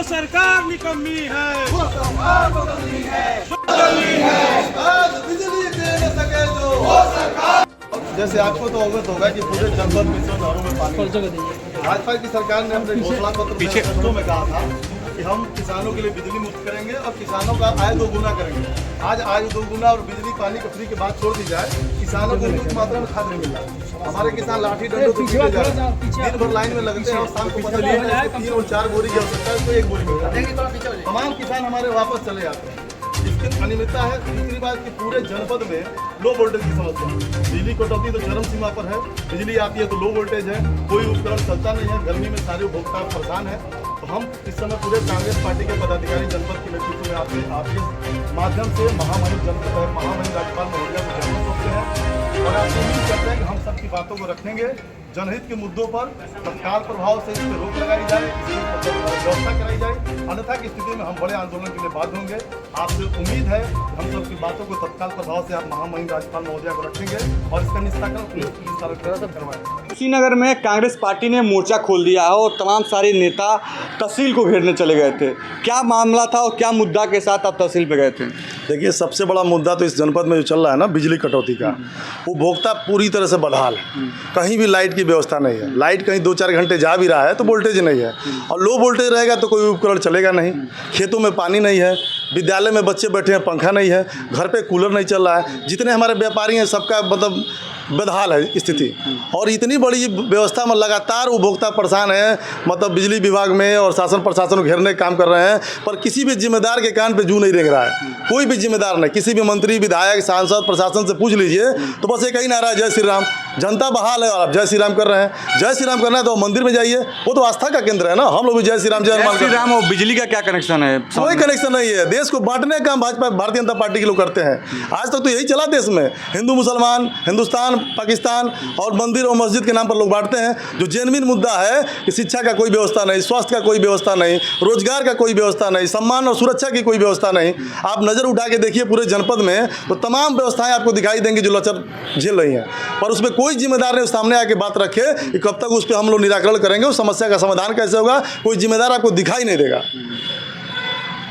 सरकार निकम्मी है, वो सरकार बदलनी है। आज बिजली दे न सके जो वो सरकार। जैसे आपको तो अवगत होगा कि पूरे जनपद में नहरों में पानी, भाजपा की सरकार ने अपने घोषणा पत्र में कहा था कि हम किसानों के लिए बिजली मुफ्त करेंगे और किसानों का आय दोगुना करेंगे। आज आय दोगुना और बिजली पानी का फ्री के बाद छोड़ दी जाए, किसानों को उचित मात्रा में खाद नहीं मिल रहा। हमारे किसान लाठी डंडों से पीटे जा रहे हैं, दिन भर लाइन में लगते हैं और शाम को पता चलता है 3 और 4 बोरी की आवश्यकता है तो 1 बोरी मिलता है। तमाम किसान हमारे वापस चले जाते हैं। इसकी अनियमितता है। दूसरी बात कि पूरे जनपद में लो वोल्टेज की समस्या है। बिजली कटौती तो चरम सीमा पर है, बिजली आती है तो लो वोल्टेज है, कोई उपकरण चलता नहीं है, गर्मी में सारे उपभोक्ता परेशान है। तो हम इस समय पूरे कांग्रेस पार्टी के पदाधिकारी जनपद के नेतृत्व में आपके माध्यम से महामहिम जनपद है, महामहिम राज्यपाल महोदया को ज्ञापन सौंपते हैं और आप उम्मीद करते हैं कि हम सबकी बातों को रखेंगे। जनहित के मुद्दों पर तत्काल प्रभाव से इस पर रोक लगाई जाए, इसकी व्यवस्था कराई जाए, अन्यथा की स्थिति में हम बड़े आंदोलन के लिए बाध्य होंगे। आपसे उम्मीद है हम सबकी बातों को तत्काल प्रभाव से आप महामहिम राज्यपाल महोदया को रखेंगे और इसका निस्तारण करवाएंगे। कुशीनगर में कांग्रेस पार्टी ने मोर्चा खोल दिया है और तमाम सारे नेता तहसील को घेरने चले गए थे। क्या मामला था और क्या मुद्दा के साथ आप तहसील पे गए थे? देखिए, सबसे बड़ा मुद्दा तो इस जनपद में जो चल रहा है ना, बिजली कटौती का, उपभोक्ता पूरी तरह से बदहाल है। कहीं भी लाइट की व्यवस्था नहीं है, लाइट कहीं 2-4 घंटे जा भी रहा है तो वोल्टेज नहीं है, और लो वोल्टेज रहेगा तो कोई उपकरण चलेगा नहीं। खेतों में पानी नहीं है, विद्यालय में बच्चे बैठे हैं, पंखा नहीं है, घर पे कूलर नहीं चल रहा है। जितने हमारे व्यापारी हैं सबका मतलब बदहाल है स्थिति, और इतनी बड़ी व्यवस्था में लगातार उपभोक्ता परेशान है। मतलब बिजली विभाग में और शासन प्रशासन को घेरने का काम कर रहे हैं, पर किसी भी जिम्मेदार के कान पे जू नहीं रेंग रहा है। कोई भी जिम्मेदार नहीं, किसी भी मंत्री, विधायक, सांसद, प्रशासन से पूछ लीजिए तो बस एक ही नारा है, जय श्री राम। जनता बहाल है और आप जय श्री राम कर रहे हैं। जय श्री राम करना है तो मंदिर में जाइए, वो तो आस्था का केंद्र है ना। हम लोग भी जय श्री राम, जय हनुमान। श्री राम और बिजली का क्या कनेक्शन है? कोई कनेक्शन नहीं है। देश को बांटने का काम भाजपा भारतीय जनता पार्टी के लोग करते हैं। आज तक तो यही चला देश में, हिंदू मुसलमान, हिंदुस्तान पाकिस्तान और मंदिर और मस्जिद के नाम पर लोग बांटते हैं। जो जेन्युइन मुद्दा है कि शिक्षा का कोई व्यवस्था नहीं, स्वास्थ्य का कोई व्यवस्था नहीं, रोजगार का कोई व्यवस्था नहीं, सम्मान और सुरक्षा की कोई व्यवस्था नहीं। आप नज़र उठा के देखिए पूरे जनपद में तो तमाम व्यवस्थाएं आपको दिखाई देंगी जो लचर झेल रही हैं, पर उसमें कोई जिम्मेदार नहीं सामने आके बात रखे कि कब तक उस पर हम लोग निराकरण करेंगे, उस समस्या का समाधान कैसे होगा, कोई जिम्मेदार आपको दिखाई नहीं देगा।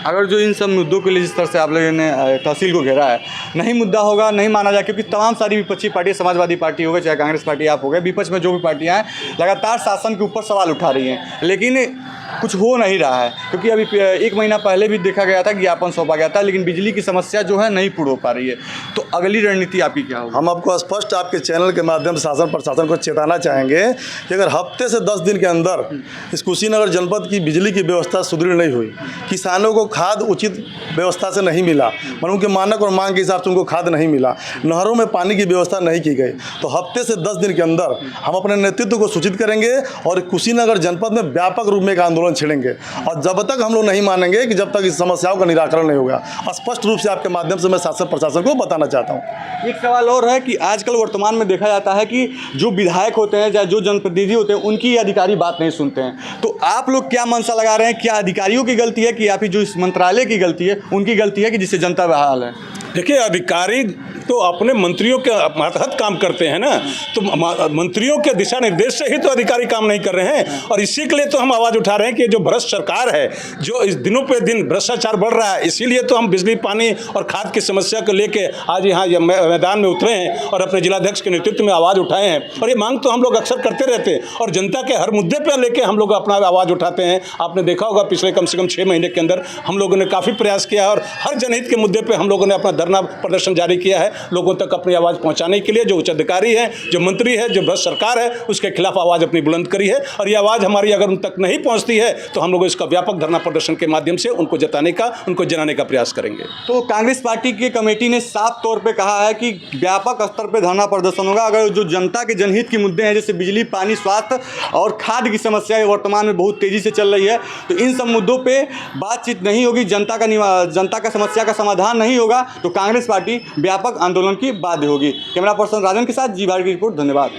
अगर जो इन सब मुद्दों के लिए जिस तरह से आप लोगों ने तहसील को घेरा है, नहीं मुद्दा होगा, नहीं माना जाए, क्योंकि तमाम सारी विपक्षी पार्टी, समाजवादी पार्टी हो गए, चाहे कांग्रेस पार्टी आप हो गए, विपक्ष में जो भी पार्टियां हैं लगातार शासन के ऊपर सवाल उठा रही हैं, लेकिन कुछ हो नहीं रहा है। क्योंकि अभी 1 महीना पहले भी देखा गया था, ज्ञापन सौंपा गया था, लेकिन बिजली की समस्या जो है नहीं पूर्ण हो पा रही है। तो अगली रणनीति आपकी क्या होगी? हम आपको स्पष्ट आपके चैनल के माध्यम से शासन प्रशासन को चेताना चाहेंगे कि अगर हफ्ते से 10 दिन के अंदर इस कुशीनगर जनपद की बिजली की व्यवस्था सुदृढ़ नहीं हुई, किसानों को खाद उचित व्यवस्था से नहीं मिला, मतलब उनके मानक और मांग के हिसाब से उनको खाद नहीं मिला, नहरों में पानी की व्यवस्था नहीं की गई, तो हफ्ते से 10 दिन के अंदर हम अपने नेतृत्व को सूचित करेंगे और कुशीनगर जनपद में व्यापक रूप में एक आंदोलन छेड़ेंगे। और जब तक हम लोग नहीं मानेंगे कि जब तक इस समस्याओं का निराकरण नहीं होगा, स्पष्ट रूप से आपके माध्यम से मैं शासन प्रशासन को बताना चाहता हूँ। एक सवाल और है कि आजकल वर्तमान में देखा जाता है कि जो विधायक होते हैं या जो जनप्रतिनिधि होते हैं, उनकी अधिकारी बात नहीं सुनते हैं। तो आप लोग क्या मंशा लगा रहे हैं? क्या अधिकारियों की गलती है कि या फिर जो इस मंत्रालय की गलती है, उनकी गलती है कि जिससे जनता बहाल है? देखिए, अधिकारी तो अपने मंत्रियों के मातहत काम करते हैं ना, तो मंत्रियों के दिशा निर्देश से ही तो अधिकारी काम नहीं कर रहे हैं। और इसी के लिए तो हम आवाज़ उठा रहे हैं कि जो भ्रष्ट सरकार है, जो इस दिनों पे दिन भ्रष्टाचार बढ़ रहा है, इसीलिए तो हम बिजली, पानी और खाद की समस्या को लेके आज यहाँ मैदान में उतरे हैं और अपने जिलाध्यक्ष के नेतृत्व में आवाज़ उठाए हैं। और ये मांग तो हम लोग अक्सर करते रहते हैं और जनता के हर मुद्दे पर लेके हम लोग अपना आवाज़ उठाते हैं। आपने देखा होगा पिछले कम से कम 6 महीने के अंदर हम लोगों ने काफ़ी प्रयास किया है और हर जनहित के मुद्दे पर हम लोगों ने अपना धरना प्रदर्शन जारी किया है, लोगों तक अपनी आवाज़ पहुंचाने के लिए। जो उच्च अधिकारी है, जो मंत्री है, जो भ्रष्ट सरकार है, उसके खिलाफ आवाज़ अपनी बुलंद करी है। और ये आवाज़ हमारी अगर उन तक नहीं पहुंचती है तो हम लोग इसका व्यापक धरना प्रदर्शन के माध्यम से उनको जताने का, उनको जनाने का प्रयास करेंगे। तो कांग्रेस पार्टी की कमेटी ने साफ तौर पे कहा है कि व्यापक स्तर पे धरना प्रदर्शन होगा। अगर जो जनता के जनहित के मुद्दे हैं, जैसे बिजली, पानी, स्वास्थ्य और खाद की समस्या वर्तमान में बहुत तेज़ी से चल रही है, तो इन सब मुद्दों पर बातचीत नहीं होगी, जनता का समस्या का समाधान नहीं होगा, तो कांग्रेस पार्टी व्यापक आंदोलन की बाध्य होगी। कैमरा पर्सन राजन के साथ जी भारत की रिपोर्ट। धन्यवाद।